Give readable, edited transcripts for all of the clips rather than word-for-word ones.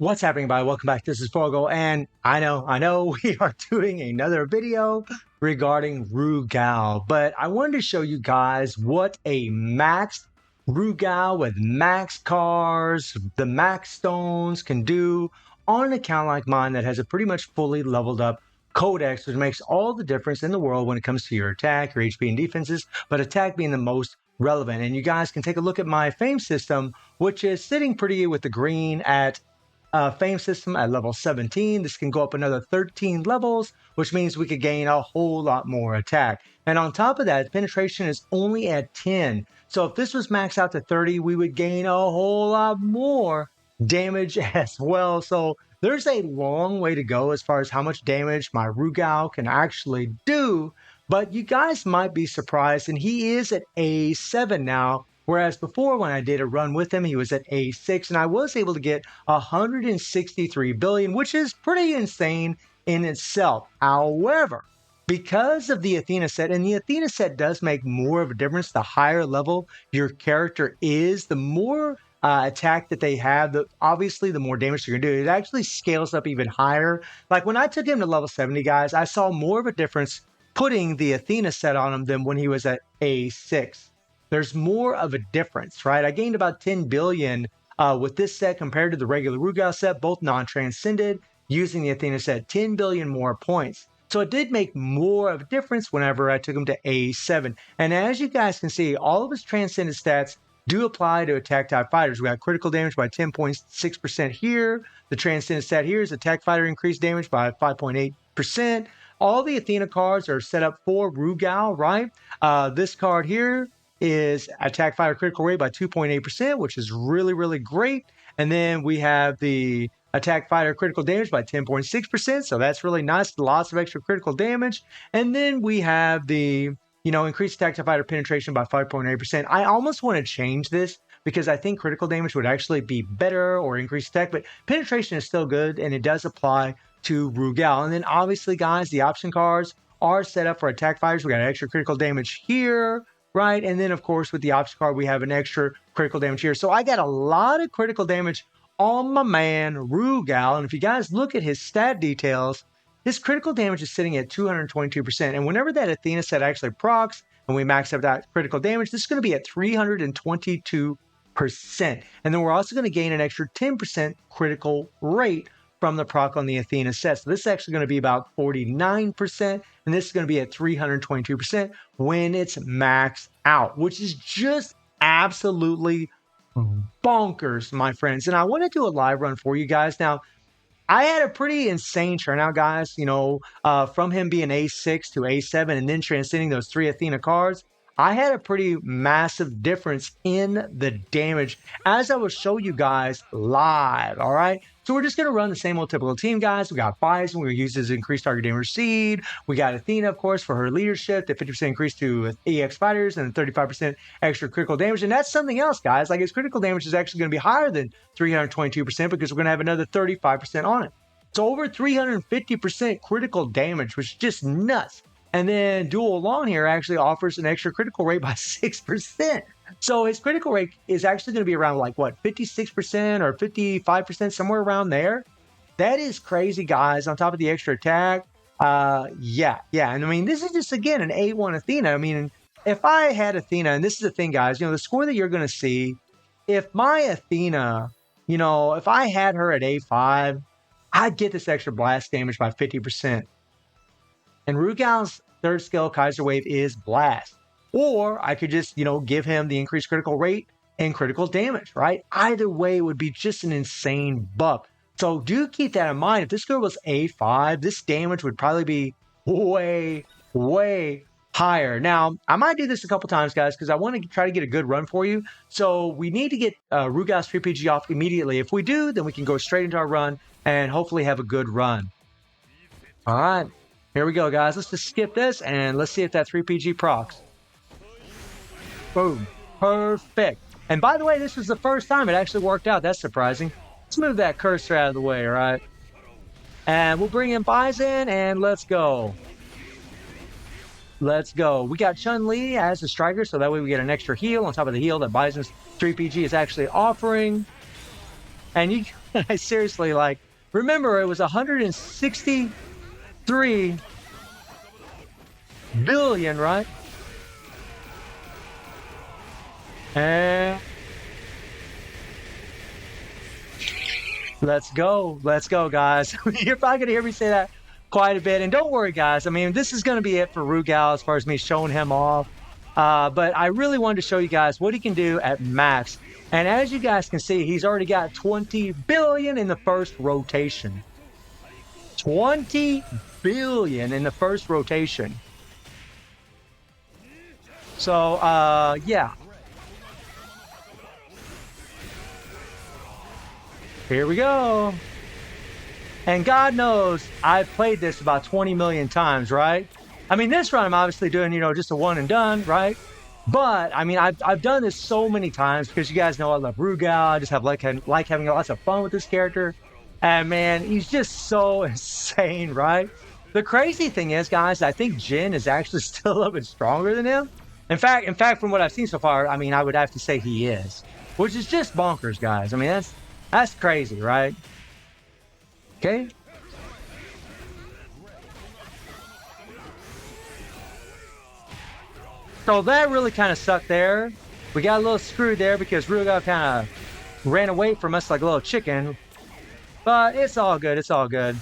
What's happening, everybody? Welcome back. This is Rugal, and I know, we are doing another video regarding Rugal, but I wanted to show you guys what a maxed Rugal with max cars, the max stones can do on an account like mine that has a pretty much fully leveled up codex, which makes all the difference in the world when it comes to your attack, your HP, and defenses, but attack being the most relevant. And you guys can take a look at my fame system, which is sitting pretty with the green at fame system at level 17. This can go up another 13 levels, which means we could gain a whole lot more attack. And on top of that, penetration is only at 10. So if this was maxed out to 30, we would gain a whole lot more damage as well. So there's a long way to go as far as how much damage my Rugal can actually do. But you guys might be surprised, and he is at A7 now. Whereas before, when I did a run with him, he was at A6, and I was able to get 163 billion, which is pretty insane in itself. However, because of the Athena set, and the Athena set does make more of a difference, the higher level your character is, the more attack that they have, obviously the more damage you're going to do. It actually scales up even higher. Like when I took him to level 70, guys, I saw more of a difference putting the Athena set on him than when he was at A6. There's more of a difference, right? I gained about 10 billion with this set compared to the regular Rugal set, both non-transcended, using the Athena set, 10 billion more points. So it did make more of a difference whenever I took him to A7. And as you guys can see, all of his transcended stats do apply to attack type fighters. We got critical damage by 10.6% here. The transcended stat here is attack fighter increased damage by 5.8%. All the Athena cards are set up for Rugal, right? This card here is attack fighter critical rate by 2.8%, which is really, really great. And then we have the attack fighter critical damage by 10.6%. So that's really nice. Lots of extra critical damage. And then we have the, increased attack fighter penetration by 5.8%. I almost want to change this because I think critical damage would actually be better or increase attack, but penetration is still good and it does apply to Rugal. And then obviously, guys, the option cards are set up for attack fighters. We got extra critical damage here, right? And then, of course, with the option card, we have an extra critical damage here. So I got a lot of critical damage on my man, Rugal. And if you guys look at his stat details, his critical damage is sitting at 222%. And whenever that Athena set actually procs and we max out that critical damage, this is going to be at 322%. And then we're also going to gain an extra 10% critical rate from the proc on the Athena set. So this is actually going to be about 49%, and this is going to be at 322% when it's maxed out, which is just absolutely bonkers, my friends. And I want to do a live run for you guys. Now, I had a pretty insane turnout, guys, from him being A6 to A7 and then transcending those 3 Athena cards. I had a pretty massive difference in the damage as I will show you guys live, all right? So we're just going to run the same old typical team, guys. We got Bison. We use his increased target damage seed. We got Athena, of course, for her leadership, the 50% increase to EX fighters and 35% extra critical damage. And that's something else, guys. Like his critical damage is actually going to be higher than 322% because we're going to have another 35% on it. So over 350% critical damage, which is just nuts. And then Dual Along here actually offers an extra critical rate by 6%. So his critical rate is actually going to be around 56% or 55%, somewhere around there. That is crazy, guys, on top of the extra attack. Yeah. And I mean, this is just, again, an A1 Athena. I mean, if I had Athena, and this is the thing, guys, the score that you're going to see, if my Athena, if I had her at A5, I'd get this extra blast damage by 50%. And Rugal's third skill, Kaiser Wave, is Blast. Or I could just, give him the increased critical rate and critical damage, right? Either way, it would be just an insane buck. So do keep that in mind. If this girl was A5, this damage would probably be way, way higher. Now, I might do this a couple times, guys, because I want to try to get a good run for you. So we need to get Rugal's 3PG off immediately. If we do, then we can go straight into our run and hopefully have a good run. All right. Here we go, guys. Let's just skip this, and let's see if that 3PG procs. Boom. Perfect. And by the way, this was the first time it actually worked out. That's surprising. Let's move that cursor out of the way, all right? And we'll bring in Bison, and let's go. Let's go. We got Chun-Li as the striker, so that way we get an extra heal on top of the heal that Bison's 3PG is actually offering. And you guys seriously, like, remember it was 163 billion, right? And let's go, guys. You're probably gonna hear me say that quite a bit. And don't worry, guys. I mean, this is gonna be it for Rugal as far as me showing him off. But I really wanted to show you guys what he can do at max. And as you guys can see, he's already got 20 billion in the first rotation. 20 billion in the first rotation. So, yeah. Here we go. And God knows I've played this about 20 million times, right? I mean, this run I'm obviously doing, just a one and done, right? But I mean, I've done this so many times because you guys know I love Rugal. I just have like having lots of fun with this character. And man, he's just so insane, right? The crazy thing is, guys, I think Jin is actually still a little bit stronger than him. In fact, from what I've seen so far, I mean, I would have to say he is, which is just bonkers, guys. I mean, that's crazy, right? Okay. So that really kind of sucked there. We got a little screwed there because Rugal kind of ran away from us like a little chicken. But it's all good. It's all good.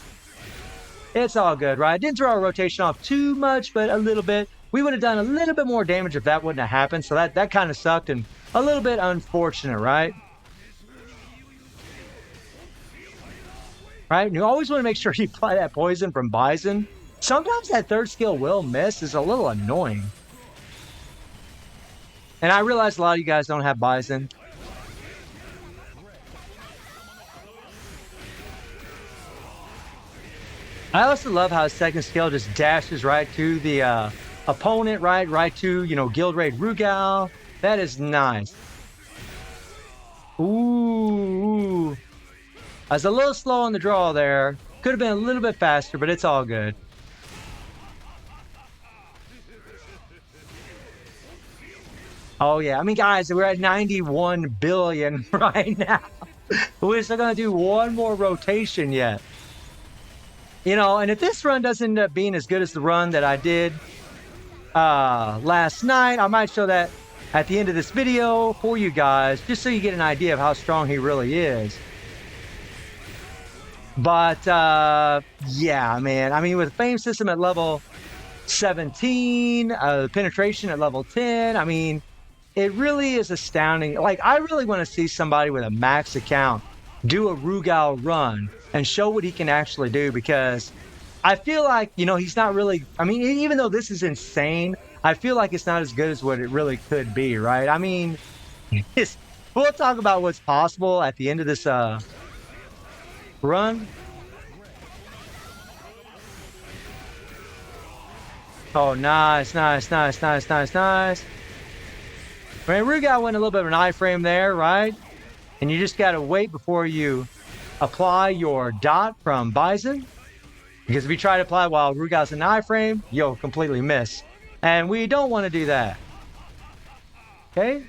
It's all good, right? Didn't throw our rotation off too much, but a little bit. We would have done a little bit more damage if that wouldn't have happened. So that kind of sucked and a little bit unfortunate, right? Right? And you always want to make sure you apply that poison from Bison. Sometimes that third skill will miss. Is a little annoying. And I realize a lot of you guys don't have Bison. I also love how his second skill just dashes right to the opponent, right to, Guild Raid Rugal. That is nice. Ooh. I was a little slow on the draw there. Could have been a little bit faster, but it's all good. Oh, yeah. I mean, guys, we're at 91 billion right now. We're still going to do one more rotation yet. And if this run doesn't end up being as good as the run that I did last night, I might show that at the end of this video for you guys, just so you get an idea of how strong he really is. But, yeah, man. I mean, with the fame system at level 17, penetration at level 10, I mean, it really is astounding. Like, I really want to see somebody with a max account do a Rugal run and show what he can actually do, because I feel like, he's not really, I mean, even though this is insane, I feel like it's not as good as what it really could be, right? I mean, we'll talk about what's possible at the end of this run. Oh, nice. I mean, Rugal went a little bit of an iframe there, right? And you just got to wait before you apply your dot from Bison. Because if you try to apply while Rugal's in iframe, you'll completely miss. And we don't want to do that. Okay?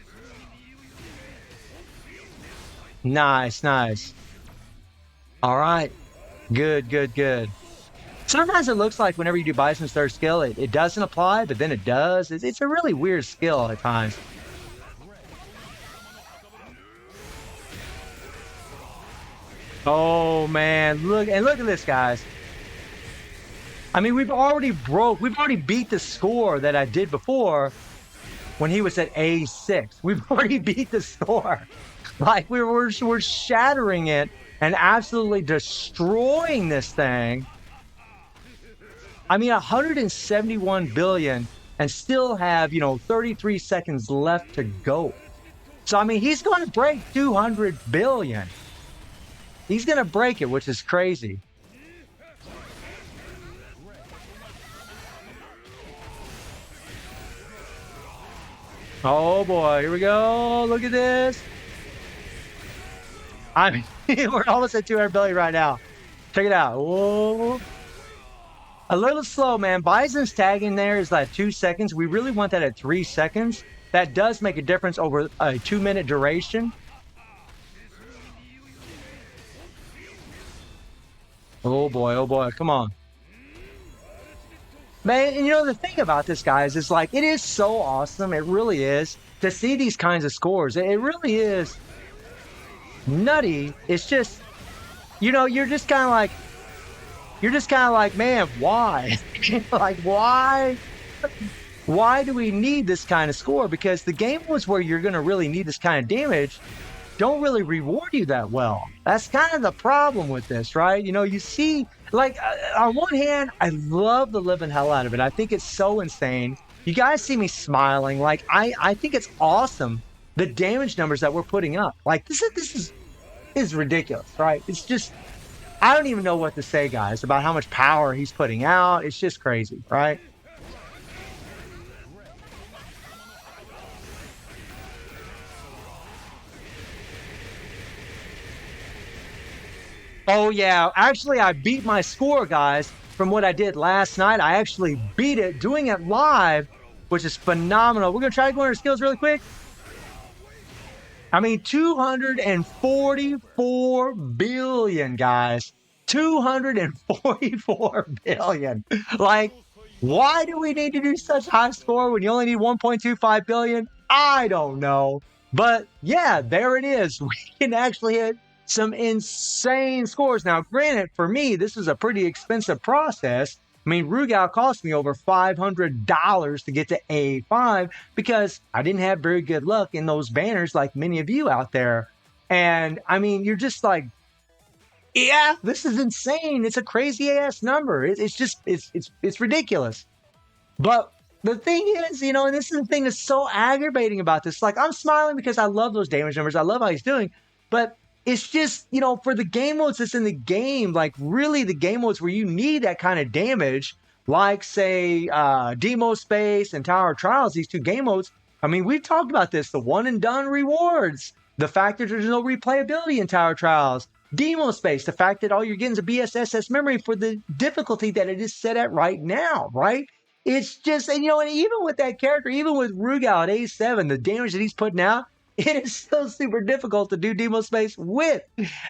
Nice. All right. Good. Sometimes it looks like whenever you do Bison's third skill, it doesn't apply, but then it does. It's a really weird skill at times. Oh man, look at this, guys. I mean, we've already beat the score that I did before when he was at A6. We've already beat the score. Like we're shattering it and absolutely destroying this thing. I mean, 171 billion and still have, 33 seconds left to go. So I mean, he's going to break 200 billion. He's going to break it, which is crazy. Oh boy, here we go. Look at this. I mean, we're almost at 200 billion right now. Check it out. Whoa. A little slow, man. Bison's tagging there is like 2 seconds. We really want that at 3 seconds. That does make a difference over a 2-minute duration. Oh boy, come on. Man, and you know, the thing about this, guys, is like, it is so awesome. It really is to see these kinds of scores. It really is nutty. It's just, you know, you're just kind of like, man, why? Like, why do we need this kind of score? Because the game was where you're going to really need this kind of damage don't really reward you that well. That's kind of the problem with this, right? You know, you see, like, on one hand, I love the living hell out of it. I think it's so insane. You guys see me smiling. Like, I think it's awesome, the damage numbers that we're putting up. Like, this is ridiculous, right? It's just, I don't even know what to say, guys, about how much power he's putting out. It's just crazy, right? Oh yeah, actually I beat my score, guys, from what I did last night. I actually beat it doing it live, which is phenomenal. We're gonna try to go on our skills really quick. I mean, 244 billion, guys. 244 billion. Like, why do we need to do such high score when you only need 1.25 billion? I don't know. But yeah, there it is. We can actually hit some insane scores. Now, granted, for me, this is a pretty expensive process. I mean, Rugal cost me over $500 to get to A5 because I didn't have very good luck in those banners like many of you out there. And I mean, you're just like, yeah, this is insane. It's a crazy ass number. It's just, it's ridiculous. But the thing is, you know, and this is the thing that's so aggravating about this. Like, I'm smiling because I love those damage numbers. I love how he's doing. But it's just, you know, for the game modes that's in the game, like really the game modes where you need that kind of damage, like say Demo Space and Tower of Trials, these two game modes. I mean, we've talked about this, the one and done rewards, the fact that there's no replayability in Tower of Trials, Demo Space, the fact that all you're getting is a BSSS memory for the difficulty that it is set at right now, right? It's just, and you know, and even with that character, even with Rugal at A7, the damage that he's putting out, it is still super difficult to do demo space with.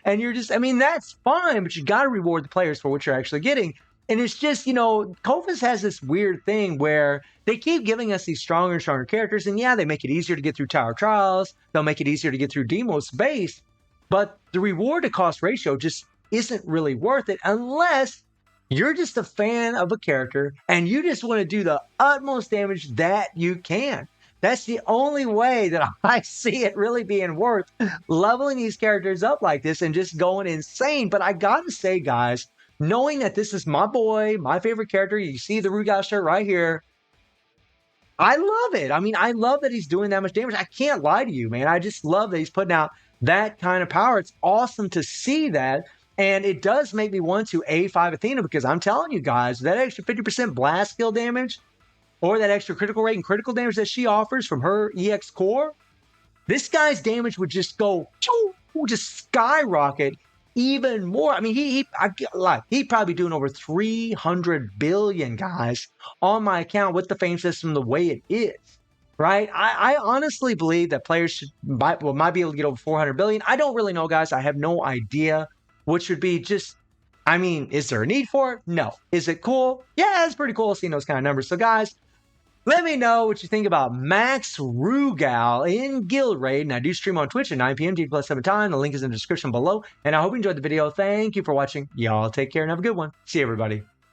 And you're just, I mean, that's fine, but you got to reward the players for what you're actually getting. And it's just, you know, Kofus has this weird thing where they keep giving us these stronger and stronger characters. And yeah, they make it easier to get through Tower Trials. They'll make it easier to get through demo space. But the reward to cost ratio just isn't really worth it unless you're just a fan of a character and you just want to do the utmost damage that you can. That's the only way that I see it really being worth leveling these characters up like this and just going insane. But I gotta say, guys, knowing that this is my boy, my favorite character, you see the Rugal shirt right here, I love it. I mean, I love that he's doing that much damage. I can't lie to you, man. I just love that he's putting out that kind of power. It's awesome to see that. And it does make me want to A5 Athena because I'm telling you guys, that extra 50% blast skill damage or that extra critical rate and critical damage that she offers from her EX core, this guy's damage would just go, just skyrocket even more. I mean, he'd probably doing over 300 billion, guys, on my account with the fame system the way it is, right? I honestly believe that players might be able to get over 400 billion. I don't really know, guys. I have no idea, which would be just, I mean, is there a need for it? No. Is it cool? Yeah, it's pretty cool seeing those kind of numbers. So, guys, let me know what you think about Max Rugal in Guild Raid. And I do stream on Twitch at 9 p.m. G+7 time. The link is in the description below. And I hope you enjoyed the video. Thank you for watching. Y'all take care and have a good one. See you, everybody.